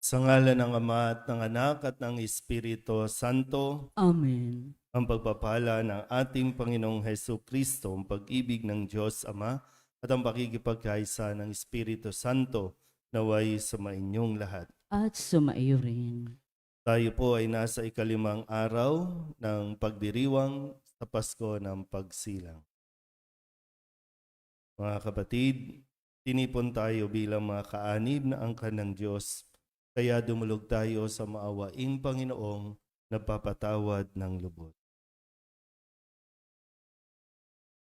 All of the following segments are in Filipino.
Sa ngalan ng Ama at ng Anak at ng Espiritu Santo, Amen. ang pagpapala ng ating Panginoong Hesus Kristo, ang pag-ibig ng Diyos Ama at ang pakikipagkaisa ng Espiritu Santo naway sa mainyong lahat. At sumaiyo rin. Tayo po ay nasa ikalimang araw ng pagdiriwang sa Pasko ng Pagsilang. Mga kapatid, tinipon tayo bilang mga kaanib na angkan ng Diyos, kaya dumulog tayo sa maawaing Panginoong nagpapatawad ng lubos.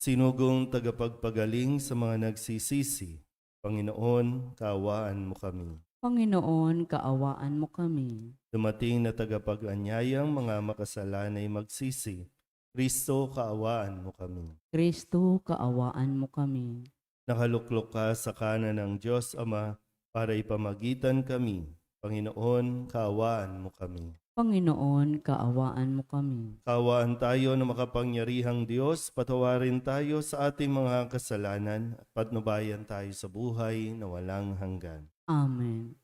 Sinugong tagapagpagaling sa mga nagsisisi, Panginoon, kaawaan mo kami. Panginoon, kaawaan mo kami. Dumating na tagapag-anyayang mga makasalanay magsisi, Kristo, kaawaan mo kami. Kristo, kaawaan mo kami. Nakaluklok ka sa kanan ng Diyos Ama para ipamagitan kami. Panginoon, kaawaan mo kami. Panginoon, kaawaan mo kami. Kaawaan tayo ng makapangyarihang Diyos, patawarin tayo sa ating mga kasalanan at patnubayan tayo sa buhay na walang hanggan. Amen.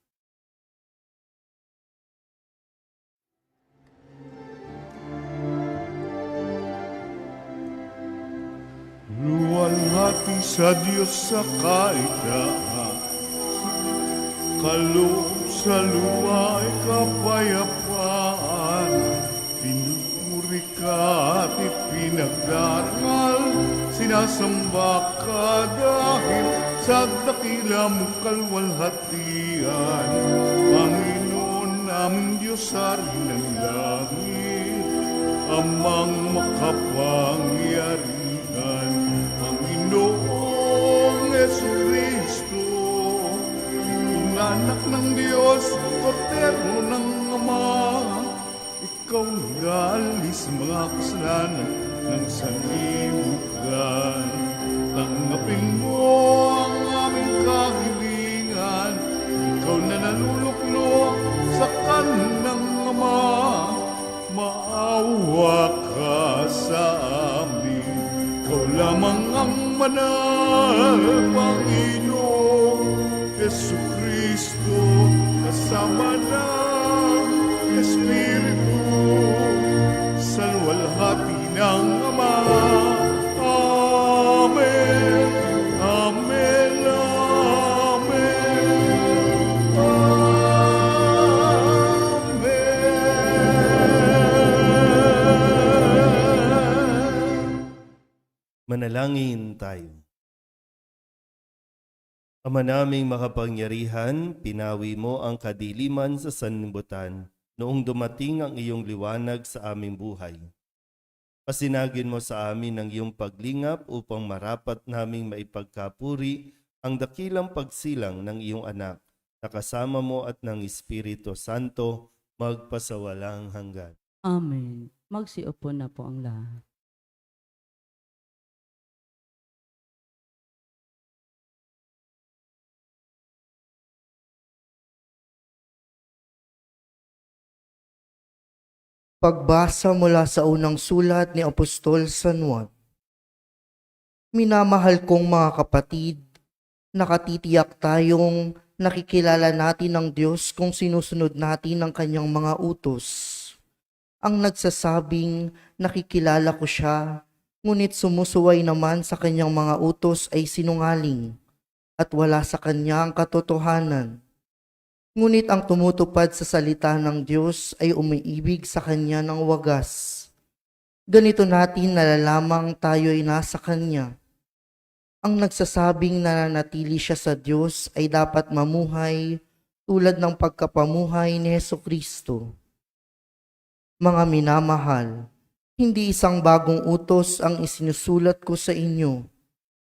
Luwalhati sa Diyos sa kaitaan, kaloob sa luwa ay kapayapaan. Pinupuri ka at ipinagdarangal, sinasamba ka dahil sa dakila mong kalwalhatian. Panginoon naming Diyos hari ng langit, Amang makapangyarihan, Panginoong Jesucristo, anak ng Diyos, Kordero ng Ama, ikaw nag-aalis sa mga kasalanan ng sanlibutan. Tanggapin mo ang aming kahilingan, ikaw na naluluklok sa kanan ng Ama. Maawa ka sa amin, ikaw lamang ang manal, Panginoong Jesucristo, kasama ng Espiritu, sa luwalhati ng Ama. Amen, Amen, Amen, Amen. Manalangin tayo. Ama naming makapangyarihan, pinawi mo ang kadiliman sa sanlibutan noong dumating ang iyong liwanag sa aming buhay. Pasinagin mo sa amin ang iyong paglingap upang marapat naming maipagkapuri ang dakilang pagsilang ng iyong anak na kasama mo at ng Espiritu Santo magpasawalang hanggan. Amen. Magsiupo na po ang lahat. Pagbasa mula sa unang sulat ni Apostol San Juan. Minamahal kong mga kapatid, nakatitiyak tayong nakikilala natin ang Diyos kung sinusunod natin ang kanyang mga utos. Ang nagsasabing nakikilala ko siya, ngunit sumusuway naman sa kanyang mga utos ay sinungaling at wala sa kanya ang katotohanan. Ngunit ang tumutupad sa salita ng Diyos ay umiibig sa Kanya ng wagas. Ganito natin nalalamang tayo ay nasa Kanya. Ang nagsasabing nananatili siya sa Diyos ay dapat mamuhay tulad ng pagkapamuhay ni Jesucristo. Mga minamahal, hindi isang bagong utos ang isinusulat ko sa inyo,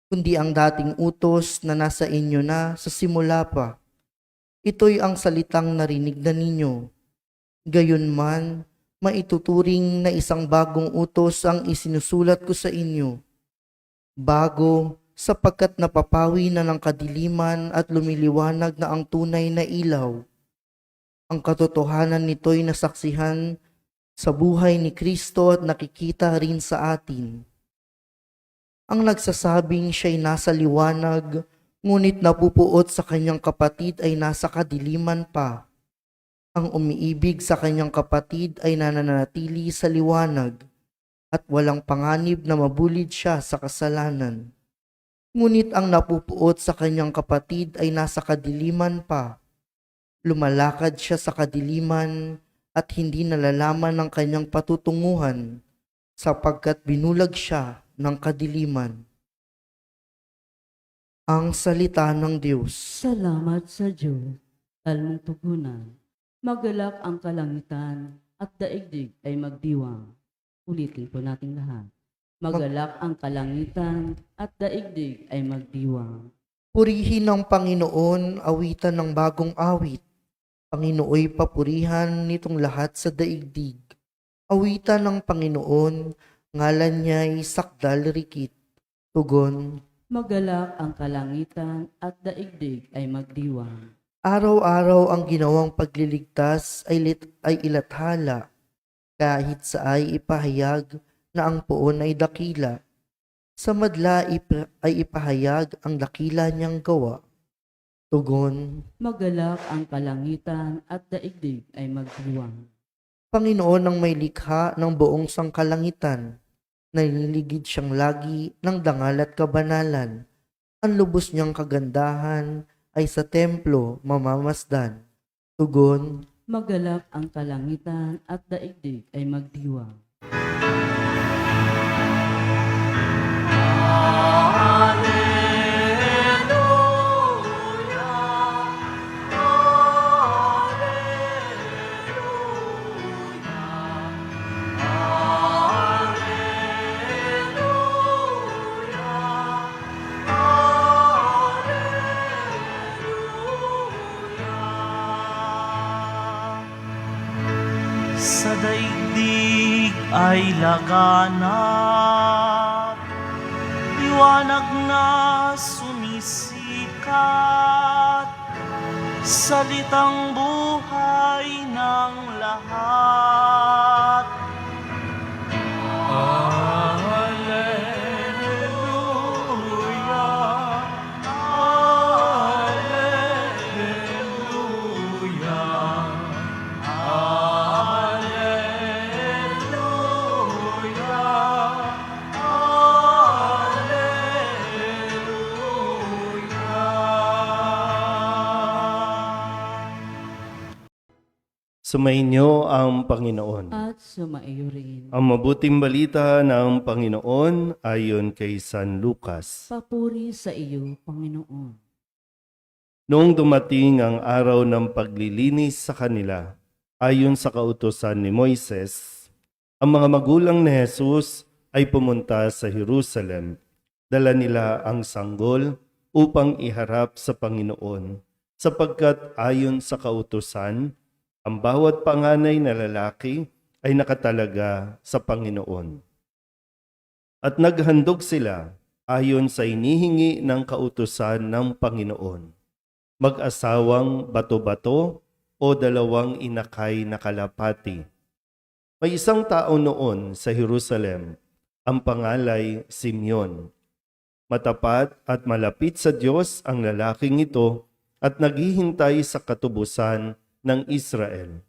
kundi ang dating utos na nasa inyo na sa simula pa. Ito'y ang salitang narinig na ninyo. Gayunman, maituturing na isang bagong utos ang isinusulat ko sa inyo. Bago, sapagkat napapawi na ng kadiliman at lumiliwanag na ang tunay na ilaw. Ang katotohanan nito'y nasaksihan sa buhay ni Kristo at nakikita rin sa atin. Ang nagsasabing siya'y nasa liwanag, ngunit napupuot sa kanyang kapatid ay nasa kadiliman pa. Ang umiibig sa kanyang kapatid ay nananatili sa liwanag at walang panganib na mabulid siya sa kasalanan. Ngunit ang napupuot sa kanyang kapatid ay nasa kadiliman pa. Lumalakad siya sa kadiliman at hindi nalalaman ng kanyang patutunguhan sapagkat binulag siya ng kadiliman. Ang salita ng Diyos. Salamat sa Diyos, talmong tugunan. Magalak ang kalangitan at daigdig ay magdiwang. Ulitin po nating lahat. Magalak ang kalangitan at daigdig ay magdiwang. Purihin ng Panginoon, awitan ng bagong awit. Panginooy papurihan nitong lahat sa daigdig. Awitan ng Panginoon, ngalan niya'y sakdal rikit. Tugon, Magalak ang kalangitan at daigdig ay magdiwang. araw-araw ang ginawang pagliligtas ay ilathala, kahit sa ay ipahayag na ang poon ay dakila. Sa madla ay ipahayag ang dakila niyang gawa. Tugon, Magalak ang kalangitan at daigdig ay magdiwang. Panginoon ang may likha ng buong sangkalangitan, naliligid siyang lagi ng dangal at kabanalan. Ang lubos niyang kagandahan ay sa templo mamamasdan. Tugon, Magalak ang kalangitan at daigdig ay magdiwang. Sa daigdig ay laganap, liwanag na sumisikat, salitang buhay ng lahat. Alleluia, Alleluia. Sumainyo ang Panginoon. At sumaiyo rin. Ang mabuting balita ng Panginoon ayon kay San Lucas. Papuri sa iyo, Panginoon. Noong dumating ang araw ng paglilinis sa kanila, ayon sa kautusan ni Moises, ang mga magulang ni Jesus ay pumunta sa Jerusalem. Dala nila ang sanggol upang iharap sa Panginoon, sapagkat ayon sa kautusan, ang bawat panganay na lalaki ay nakatalaga sa Panginoon. At naghandog sila ayon sa inihingi ng kautusan ng Panginoon. Mag-asawang bato-bato o dalawang inakay na kalapati. May isang tao noon sa Jerusalem, ang pangalay Simeon. Matapat at malapit sa Diyos ang lalaking ito at naghihintay sa katubusan ng Israel.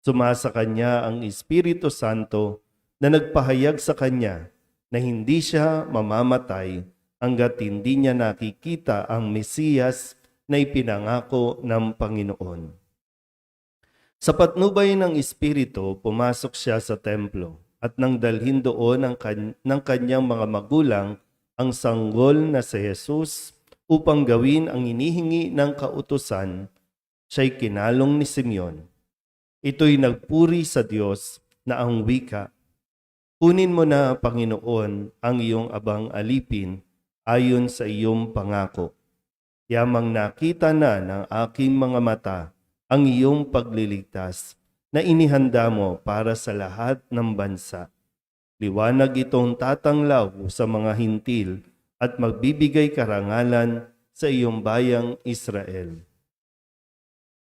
Sumasa kanya ang Espiritu Santo na nagpahayag sa kanya na hindi siya mamamatay hanggat hindi niya nakikita ang Mesiyas na ipinangako ng Panginoon. Sa patnubay ng Espiritu, pumasok siya sa templo at nang dalhin doon ng kanyang mga magulang ang sanggol na si Jesus upang gawin ang inihingi ng kautusan, siya'y kinalong ni Simeon. Ito'y nagpuri sa Diyos na ang wika, "Kunin mo na, Panginoon, ang iyong abang alipin ayon sa iyong pangako. Yamang nakita na ng aking mga mata ang iyong pagliligtas na inihanda mo para sa lahat ng bansa. Liwanag itong tatanglaw sa mga hintil at magbibigay karangalan sa iyong bayang Israel."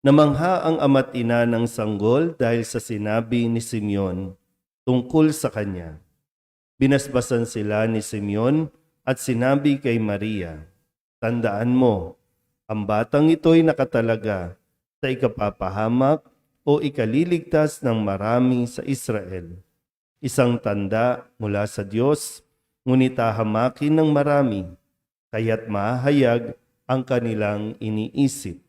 Namangha ang ama't ina ng sanggol dahil sa sinabi ni Simeon tungkol sa kanya. Binasbasan sila ni Simeon at sinabi kay Maria, "Tandaan mo, ang batang ito'y nakatalaga sa ikapapahamak o ikaliligtas ng marami sa Israel. Isang tanda mula sa Diyos, ngunit hahamakin ng marami, kaya't mahayag ang kanilang iniisip.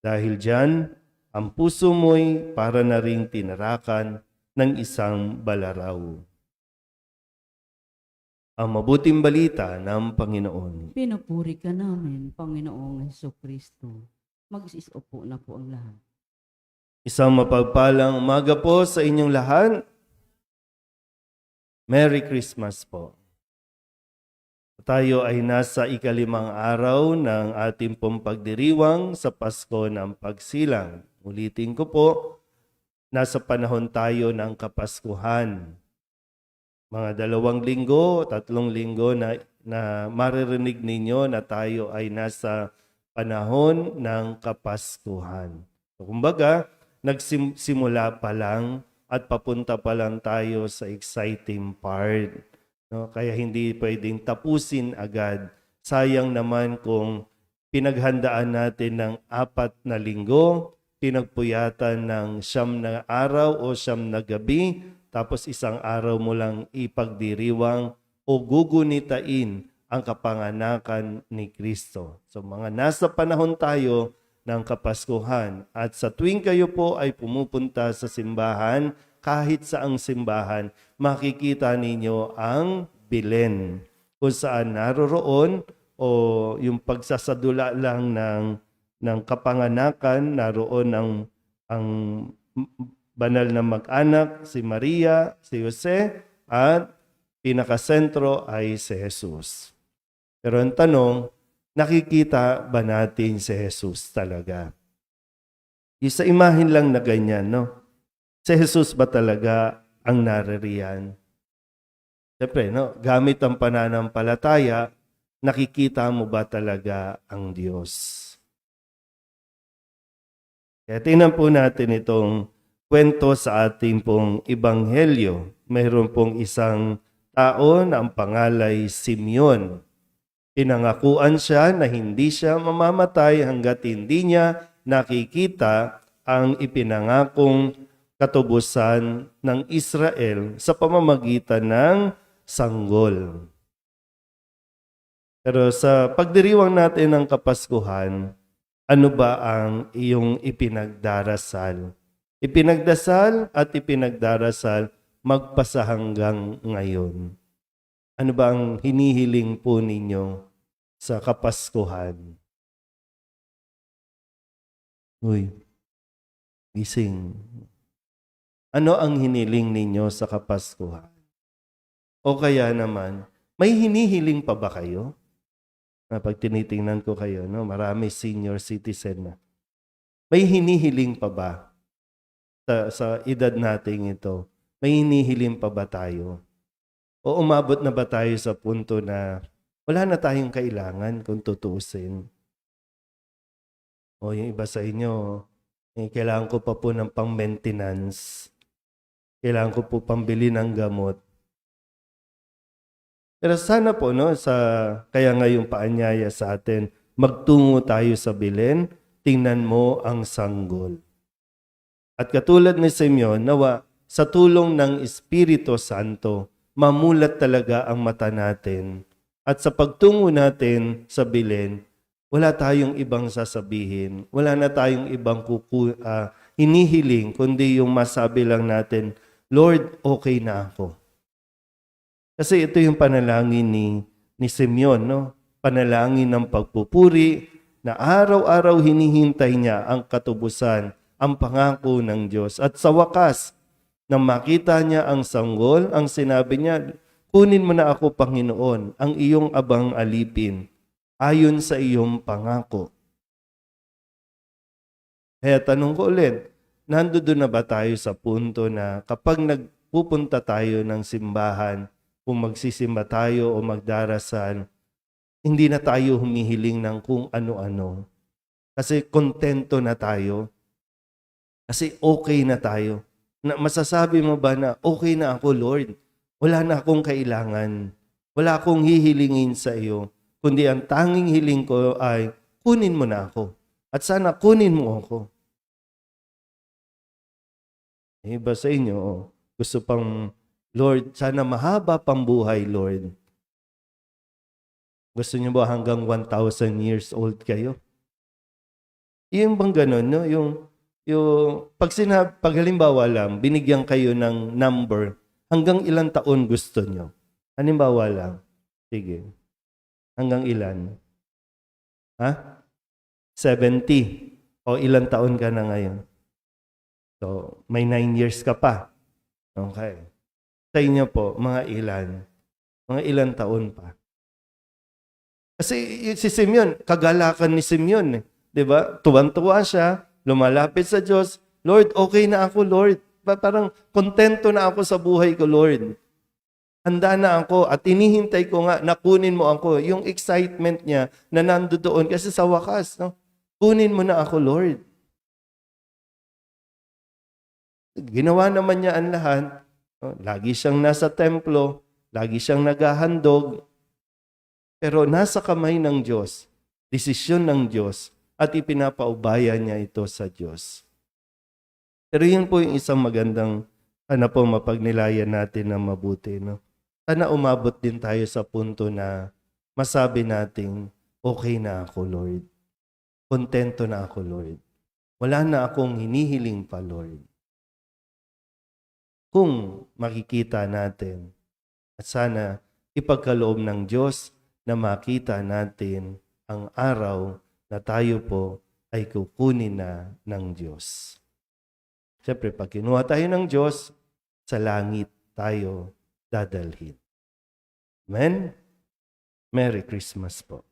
Dahil diyan, ang puso mo'y para na ring tinarakan ng isang balaraw. Ang mabuting balita ng Panginoon. Pinupuri ka namin, Panginoong Hesukristo. Mag-isiupo na po ang lahat. Isang mapagpalang umaga po sa inyong lahat. Merry Christmas po. Tayo ay nasa ikalimang araw ng ating pong pagdiriwang sa Pasko ng Pagsilang. Ulitin ko po, nasa panahon tayo ng Kapaskuhan. Mga 2 linggo, 3 linggo na maririnig ninyo na tayo ay nasa panahon ng Kapaskuhan. So, kumbaga, nagsimula pa lang at papunta pa lang tayo sa exciting part. No? Kaya hindi pwedeng tapusin agad. Sayang naman kung pinaghandaan natin ng 4 na linggo, pinagpuyatan ng 9 na araw o 9 na gabi, tapos 1 araw mo lang ipagdiriwang o gugunitain ang kapanganakan ni Kristo. So mga nasa panahon tayo ng Kapaskuhan at sa tuwing kayo po ay pumupunta sa simbahan, kahit saang simbahan, makikita ninyo ang Belen kung saan naroroon o yung pagsasadula lang ng kapanganakan, naroon ang banal na mag-anak, si Maria, si Jose, at pinakasentro ay si Jesus. Pero ang tanong, nakikita ba natin si Jesus talaga? Yung sa imahin lang na ganyan, no? Si Jesus ba talaga ang naririyan? Siyempre, no? Gamit ang pananampalataya, nakikita mo ba talaga ang Diyos? Kaya tingnan po natin itong kwento sa ating pong ebanghelyo. Mayroon pong isang tao na ang pangalay Simeon. Pinangakuan siya na hindi siya mamamatay hanggat hindi niya nakikita ang ipinangakong katubusan ng Israel sa pamamagitan ng sanggol. Pero sa pagdiriwang natin ng Kapaskuhan, ano ba ang iyong ipinagdarasal? Ipinagdasal at ipinagdarasal magpasa hanggang ngayon. Ano ba ang hinihiling po ninyo sa Kapaskuhan? Uy, gising. Ano ang hiniling ninyo sa Kapaskuhan? O kaya naman, may hinihiling pa ba kayo? Pag tinitingnan ko kayo, no, marami senior citizen na. May hinihiling pa ba sa edad nating ito? May hinihiling pa ba tayo? O umabot na ba tayo sa punto na wala na tayong kailangan kung tutuusin? O yung iba sa inyo, kailangan ko pa po ng pang-maintenance. Kailangan ko po pambili ng gamot. Pero sana po, no, kaya ngayong paanyaya sa atin, magtungo tayo sa Belen, tingnan mo ang sanggol. At katulad ni Simeon, nawa sa tulong ng Espiritu Santo, mamulat talaga ang mata natin. At sa pagtungo natin sa Belen, wala tayong ibang sasabihin, wala na tayong ibang hinihiling, kundi yung masabi lang natin, Lord, okay na ako. Kasi ito yung panalangin ni Simeon, no? Panalangin ng pagpupuri na araw-araw hinihintay niya ang katubusan, ang pangako ng Diyos. At sa wakas, nang makita niya ang sanggol, ang sinabi niya, kunin mo na ako, Panginoon, ang iyong abang alipin, ayon sa iyong pangako. Kaya tanong ko ulit, nandoon na ba tayo sa punto na kapag nagpupunta tayo ng simbahan, kung magsisimba tayo o magdarasal, hindi na tayo humihiling ng kung ano-ano. Kasi kontento na tayo. Kasi okay na tayo. Masasabi mo ba na okay na ako, Lord? Wala na akong kailangan. Wala akong hihilingin sa iyo. Kundi ang tanging hiling ko ay kunin mo na ako. At sana kunin mo ako. Iba sa inyo, gusto pang, Lord, sana mahaba pang buhay, Lord. Gusto niyo ba hanggang 1,000 years old kayo? Yung bang ganun, no? Pag halimbawa lang, binigyan kayo ng number, hanggang ilang taon gusto niyo? Halimbawa lang. Sige. Hanggang ilan? Ha? 70. O ilang taon ka na ngayon? So, may 9 years ka pa. Okay. Sa inyo po, mga ilan? Mga ilang taon pa? Kasi si Simeon, kagalakan ni Simeon, 'di ba? Tuwan-tuwa siya, lumalapit sa Diyos. Lord, okay na ako, Lord. Parang kontento na ako sa buhay ko, Lord. Handa na ako at inihintay ko nga na kunin mo ako. Yung excitement niya na nandoon kasi sa wakas, no? Kunin mo na ako, Lord. Ginawa naman niya ang lahat. Lagi siyang nasa templo, lagi siyang naghahandog. Pero nasa kamay ng Diyos, desisyon ng Diyos, at ipinapaubaya niya ito sa Diyos. Pero yun po yung isang magandang, sana po mapagnilayan natin na mabuti. No? Sana umabot din tayo sa punto na masabi nating, okay na ako, Lord. Kontento na ako, Lord. Wala na akong hinihiling pa, Lord. Kung makikita natin, at sana ipagkaloob ng Diyos na makita natin ang araw na tayo po ay kukunin na ng Diyos. Siyempre, pag kinuha tayo ng Diyos, sa langit tayo dadalhin. Amen? Merry Christmas po.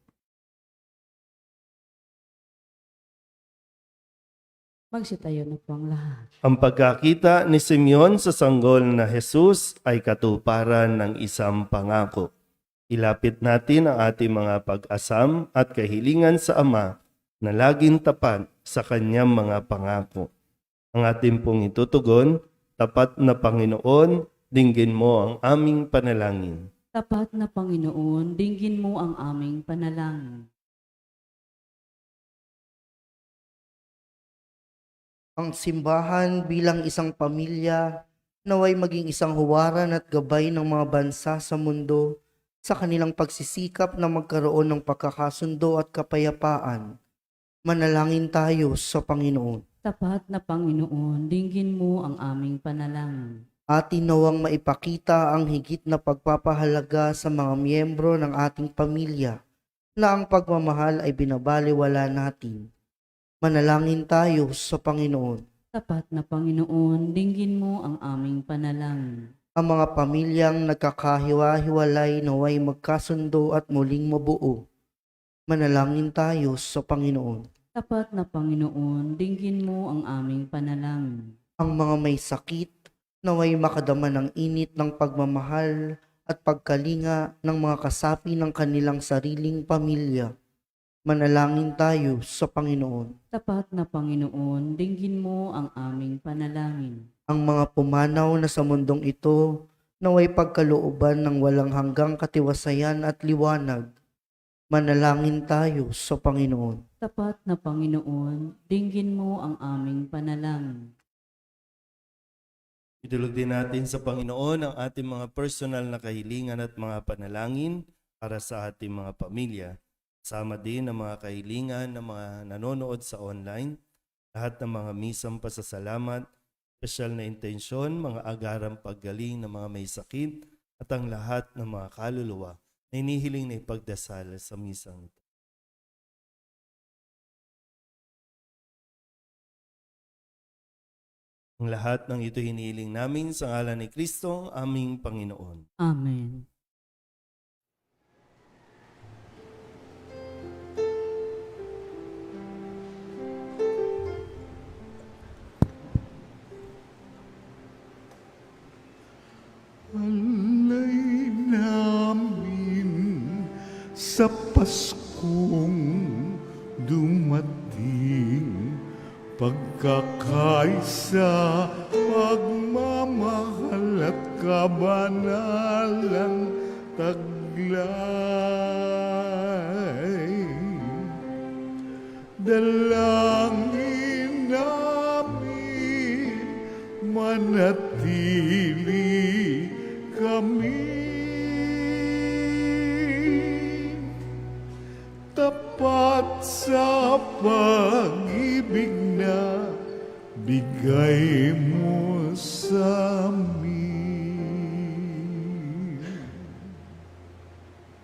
Magsitayo na po ang lahat. Ang pagkakita ni Simeon sa sanggol na Jesus ay katuparan ng isang pangako. Ilapit natin ang ating mga pag-asam at kahilingan sa Ama na laging tapat sa kanyang mga pangako. Ang ating pong itutugon, tapat na Panginoon, dinggin mo ang aming panalangin. Tapat na Panginoon, dinggin mo ang aming panalangin. Ang simbahan bilang isang pamilya naway maging isang huwaran at gabay ng mga bansa sa mundo sa kanilang pagsisikap na magkaroon ng pagkakasundo at kapayapaan. Manalangin tayo sa Panginoon. Tapat na Panginoon, dinggin mo ang aming panalangin. Atin nawang maipakita ang higit na pagpapahalaga sa mga miyembro ng ating pamilya na ang pagmamahal ay binabaliwala natin. Manalangin tayo sa Panginoon. Tapat na Panginoon, dinggin mo ang aming panalangin. Ang mga pamilyang nagkakahiwa-hiwalay naway magkasundo at muling mabuo. Manalangin tayo sa Panginoon. Tapat na Panginoon, dinggin mo ang aming panalangin. Ang mga may sakit naway makadama ng init ng pagmamahal at pagkalinga ng mga kasapi ng kanilang sariling pamilya. Manalangin tayo sa Panginoon. Tapat na Panginoon, dinggin mo ang aming panalangin. Ang mga pumanaw na sa mundong ito naway pagkalooban ng walang hanggang katiwasayan at liwanag. Manalangin tayo sa Panginoon. Tapat na Panginoon, dinggin mo ang aming panalangin. Idulog din natin sa Panginoon ang ating mga personal na kahilingan at mga panalangin para sa ating mga pamilya. Sama din ang mga kahilingan ng mga nanonood sa online, lahat ng mga misang pasasalamat, espesyal na intensyon, mga agarang paggaling ng mga may sakit, at ang lahat ng mga kaluluwa na inihiling na ipagdasal sa misang ito. Ang lahat ng ito hinihiling namin sa ngalan ni Kristo, aming Panginoon. Amen. Alay namin sa Paskong dumating, pagkakaisa, pagmamahal at kabanalang taglay. Dalangin namin manatili kami tapat sa pag-ibig na bigay mo sa amin.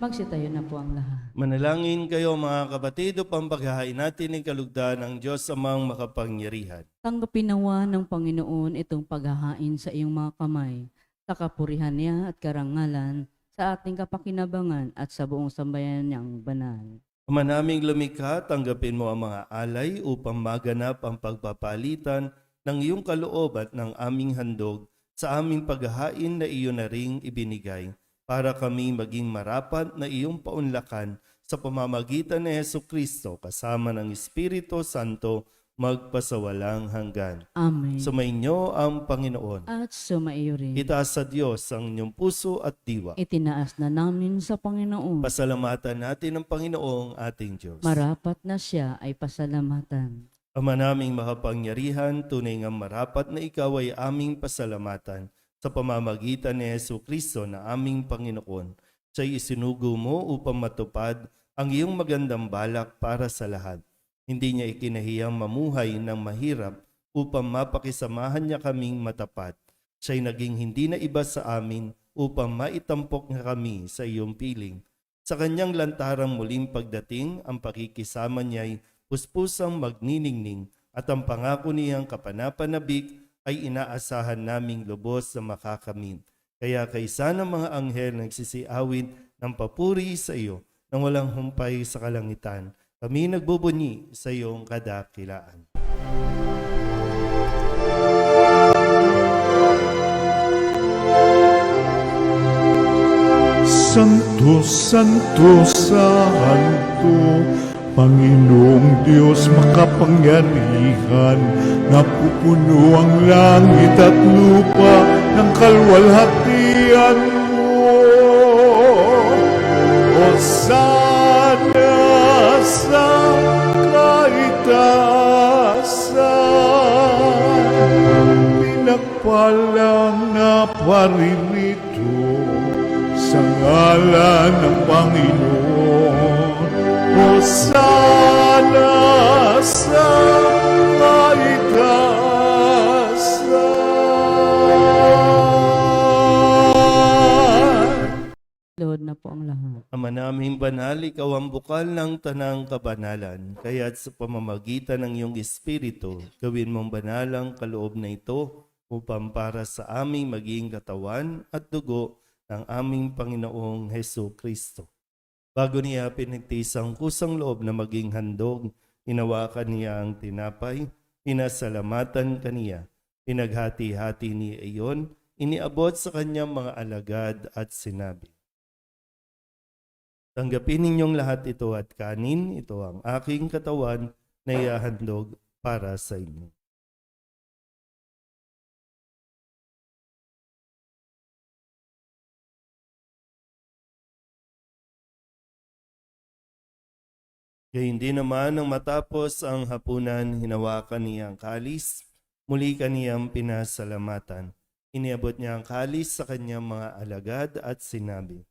Magsitayo na po ang lahat. Manalangin kayo mga kapatid upang paghahain natin ng kalugdan ng Diyos amang makapangyarihan. Tanggapin nawa ng Panginoon itong paghahain sa iyong mga kamay, sa kapurihan niya at karangalan, sa ating kapakinabangan at sa buong sambayan niyang banal. Ama naming lumikha, tanggapin mo ang mga alay upang maganap ang pagpapalitan ng iyong kaloob at ng aming handog sa aming paghahain na iyo na ring ibinigay, para kami maging marapat na iyong paunlakan sa pamamagitan ni Jesucristo kasama ng Espiritu Santo magpasawalang hanggan. Amen. Sumainyo ang Panginoon. At sumaiyo rin. Itaas sa Diyos ang inyong puso at diwa. Itinaas na namin sa Panginoon. Pasalamatan natin ang Panginoong ating Diyos. Marapat na siya ay pasalamatan. Ama naming makapangyarihan, tunay nga marapat na ikaw ay aming pasalamatan sa pamamagitan ni Jesucristo na aming Panginoon. Siya'y isinugo mo upang matupad ang iyong magandang balak para sa lahat. Hindi niya ikinahiyang mamuhay ng mahirap upang mapakisamahan niya kaming matapat. Siya'y naging hindi na iba sa amin upang maitampok niya kami sa iyong piling. Sa kanyang lantarang muling pagdating, ang pakikisama niya'y puspusang magniningning at ang pangako niyang kapanapanabik ay inaasahan naming lubos na makakamit. Kaya kaysa ng mga anghel nagsisiawit ng papuri sa iyo nang walang humpay sa kalangitan, kami nagbubunyi sa iyong kadakilaan. Santo, Santo, Santo, Panginoong Diyos makapangyarihan, napupuno ang langit at lupa ng kalwalhatian mo. Hosana sa kaitaasan, pinagpalang na paririto sa ngalan ng Panginoon. Hosana sa kaitaasan. Lord na po ang lahat. Ama naming banal, ikaw ang bukal ng tanang kabanalan, kaya't sa pamamagitan ng iyong Espiritu, gawin mong banal ang kaloob na ito upang para sa aming maging katawan at dugo ng aming Panginoong Hesu Kristo. Bago niya pinagtiis ang kusang loob na maging handog, hinawakan niya ang tinapay, pinasalamatan kaniya, pinaghati-hati niya iyon, iniabot sa kanyang mga alagad at sinabi, tanggapin ninyong lahat ito at kanin, ito ang aking katawan na iahandog para sa inyo. Gayun din naman nang matapos ang hapunan, hinawakan niya ang kalis, muli kaniyang pinasalamatan. Iniabot niya ang kalis sa kanyang mga alagad at sinabi,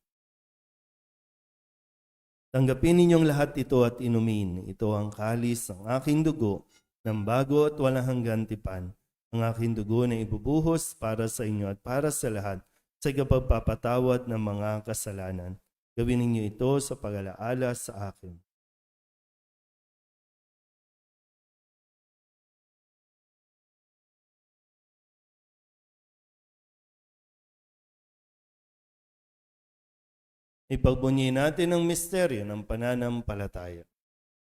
tanggapin ninyong lahat ito at inumin. Ito ang kalis ng aking dugo, ng bago at walang hanggan tipan. Ang aking dugo na ibubuhos para sa inyo at para sa lahat sa kapagpapatawad ng mga kasalanan. Gawin ninyo ito sa pag-alaala sa akin. Ipagbunyi natin ang misteryo ng pananampalataya.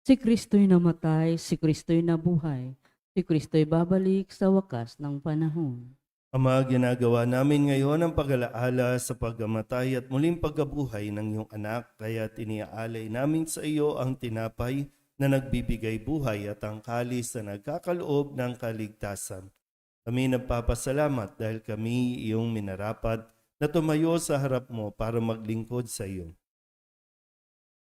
Si Kristo'y namatay, si Kristo'y nabuhay, si Kristo'y babalik sa wakas ng panahon. Ama, ginagawa namin ngayon ang pag-alaala sa pagkamatay at muling pagkabuhay ng iyong anak, kaya iniaalay namin sa iyo ang tinapay na nagbibigay buhay at ang kalis na nagkakaloob ng kaligtasan. Kami nagpapasalamat dahil kami iyong minarapat na tumayo sa harap mo para maglingkod sa iyo.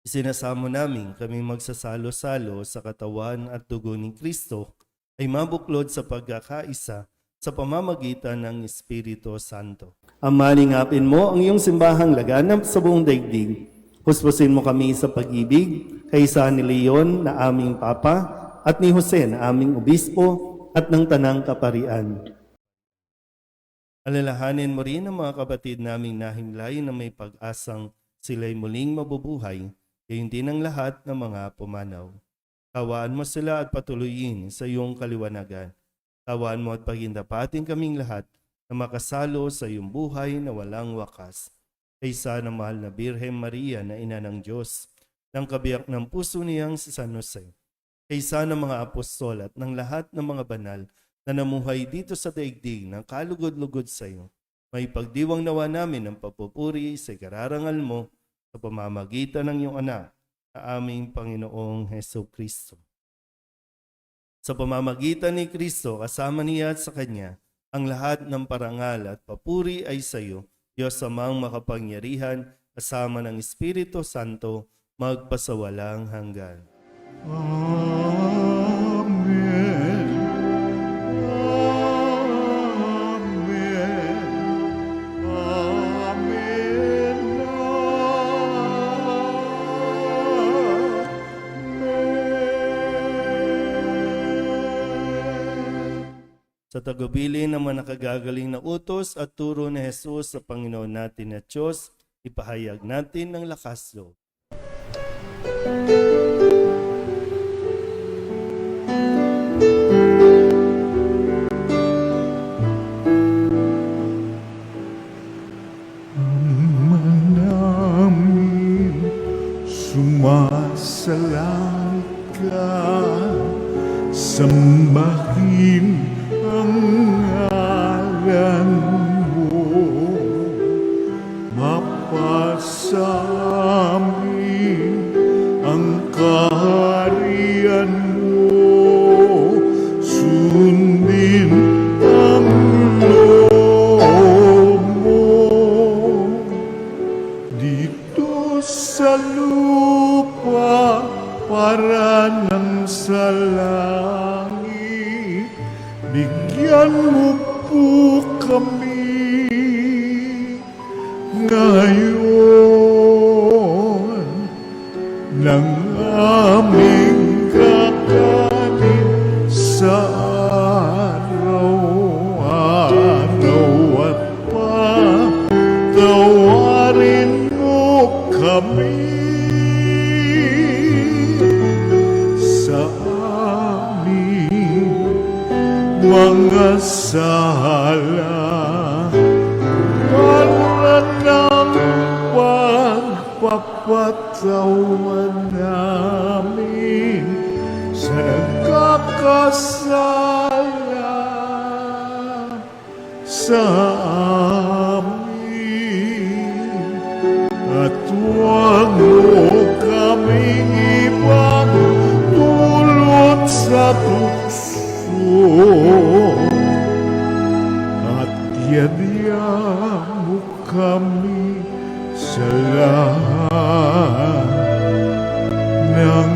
Isinasamo namin kami magsasalo-salo sa katawan at dugo ni Kristo ay mabuklod sa pagkakaisa sa pamamagitan ng Espiritu Santo. Ama, lingapin mo ang iyong simbahang laganap sa buong daigdig. Huspusin mo kami sa pag-ibig, kaysa ni Leon na aming Papa, at ni Jose na aming Obispo, at ng Tanang Kaparian. Alalahanin mo rin ang mga kapatid naming nahimlay na may pag-asang sila'y muling mabubuhay, gayon din ang lahat ng mga pumanaw. Tawaan mo sila at patuloyin sa iyong kaliwanagan. Tawaan mo at pagindapatin kaming lahat na makasalo sa iyong buhay na walang wakas. Kaysa ng mahal na Birhen Maria na ina ng Diyos, ng kabiyak ng puso niyang si San Jose, kaysa ng mga apostol at ng lahat ng mga banal na namuhay dito sa daigdig ng kalugod-lugod sa iyo, may pagdiwang nawa namin ng papupuri sa kararangal mo sa pamamagitan ng iyong anak, na aming Panginoong Heso Kristo. Sa pamamagitan ni Kristo, kasama niya at sa Kanya, ang lahat ng parangal at papuri ay sa iyo, Diyos amang makapangyarihan, kasama ng Espiritu Santo, magpasawalang hanggan. Amen. Amen. Amen. Sa tagubilin ng mga nakagagaling na utos at turo ni Jesus sa Panginoon natin at Diyos, ipahayag natin ng lakas loob. Namin sumasalangit ka, sambahin ang ngalan mo, mapasamin ang kaharian mo, sundin ang loob mo dito sa lupa para ng sa langit. Bigyan mo po kami ngayon ng aming kakanin sa araw-araw at patawarin mo kami sa aming mga sala para ng pagpapatawan namin sa nagkakasala sa amin, at huwag mo kaming ipagdulot sa tukso, at yadya mo kami sa lahat ng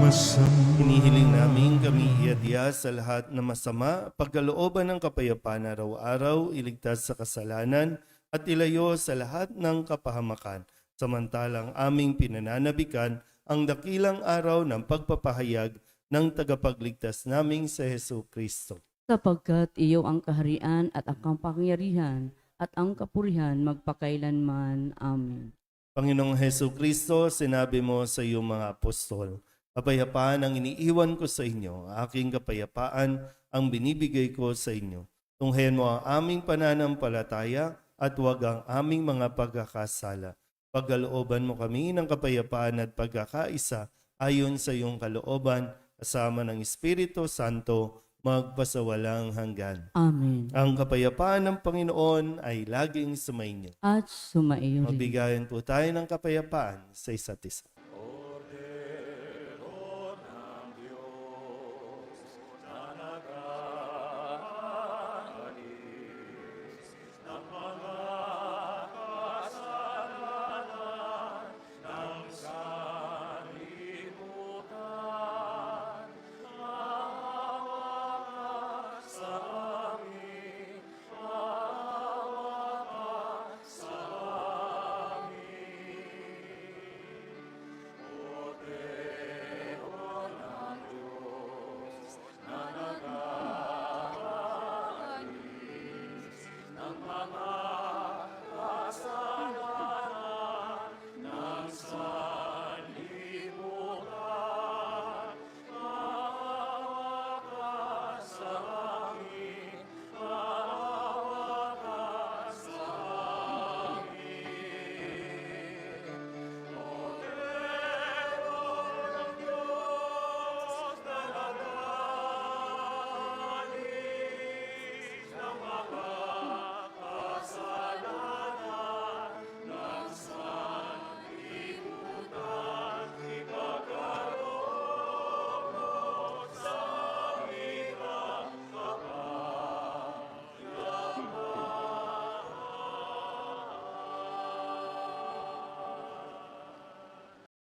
masama. Hinihiling namin kami iadya sa lahat ng masama, pagkalooban ng kapayapaan araw-araw, iligtas sa kasalanan, at ilayo sa lahat ng kapahamakan, samantalang aming pinananabikan ang dakilang araw ng pagpapahayag ng tagapagligtas naming sa Hesu Kristo. Sapagkat iyo ang kaharian at ang kapangyarihan at ang kapurihan magpakailanman. Amen. Panginoong Hesu Kristo, sinabi mo sa iyong mga apostol, kapayapaan ang iniiwan ko sa inyo, aking kapayapaan ang binibigay ko sa inyo. Tunghayan mo ang aming pananampalataya at huwag ang aming mga pagkakasala. Pagkalooban mo kami ng kapayapaan at pagkakaisa ayon sa iyong kalooban, kasama ng Espiritu Santo, magpasawalang hanggan. Amen. Ang kapayapaan ng Panginoon ay laging sumainyo. At sumaiyo rin. Magbigayan po tayo ng kapayapaan sa isa't isa.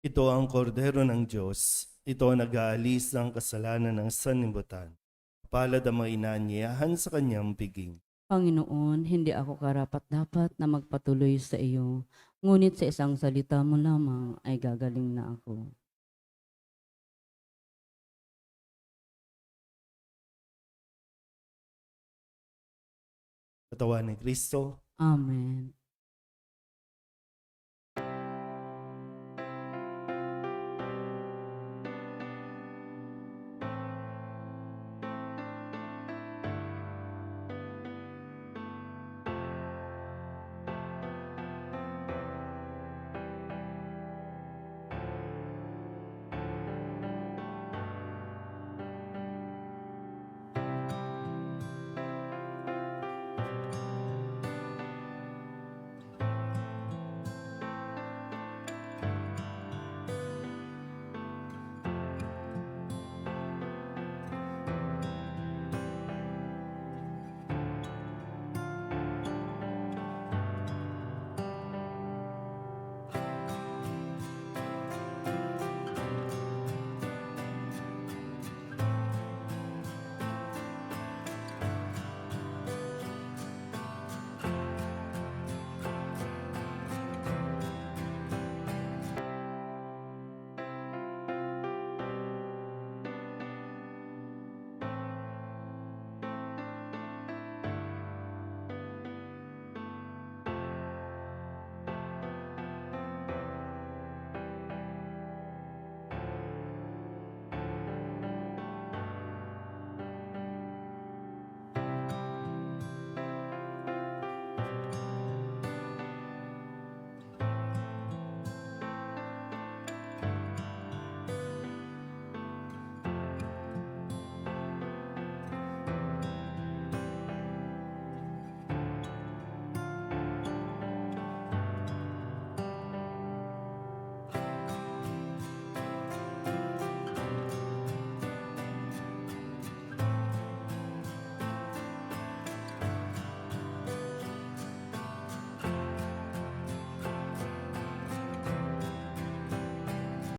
Ito ang kordero ng Diyos. Ito ang nag-aalis ng kasalanan ng sanlibutan. Palad ang mga inaanyayahan sa kanyang piging. Panginoon, hindi ako karapat-dapat na magpatuloy sa iyo, ngunit sa isang salita mo lamang ay gagaling na ako. Katawan ni Kristo. Amen.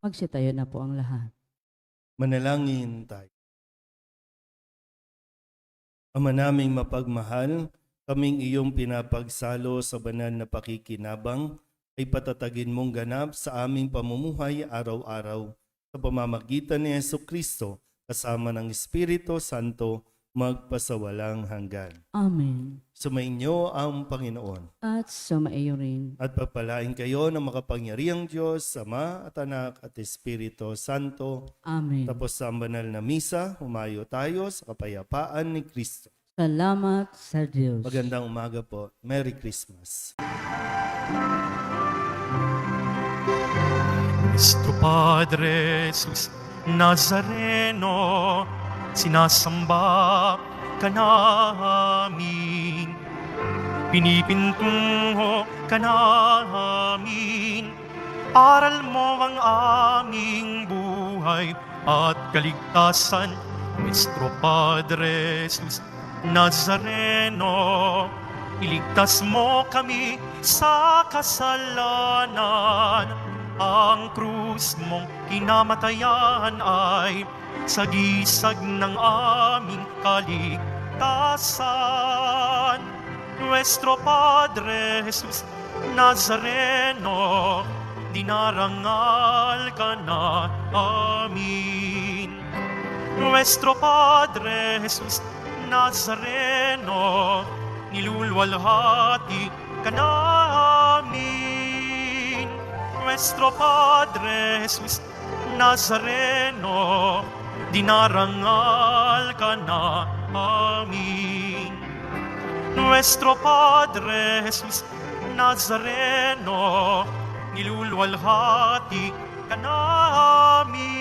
Magsitayo na po ang lahat. Manalangin tayo. Ama naming mapagmahal, kaming iyong pinapagsalo sa banal na pakikinabang ay patatagin mong ganap sa aming pamumuhay araw-araw sa pamamagitan ni Jesucristo kasama ng Espiritu Santo magpasawalang hanggan. Amen. Sumainyo ang Panginoon At sumaiyo rin. at pagpalain kayo ng makapangyarihang Diyos, Ama at Anak at Espiritu Santo. Amen. Tapos sa banal na misa, humayo tayo sa kapayapaan ni Kristo. Salamat sa Diyos. Magandang umaga po. Merry Christmas. Nuestro Padre Jesus Nazareno, sinasamba ka namin, pinipintungo ka namin, aral mo ang aming buhay at kaligtasan. Nuestro Padre Jesus Nazareno, iligtas mo kami sa kasalanan. Ang krus mong kinamatayan ay sagisag ng aming kaligtasan. Nuestro Padre Jesus Nazareno, dinarangal ka na amin. Nuestro Padre Jesus Nazareno, nilulwalhati ka namin. Nuestro Padre Jesus Nazareno, dinarangal ka na amin. Nuestro Padre Jesus Nazareno, nilulwalhati ka namin.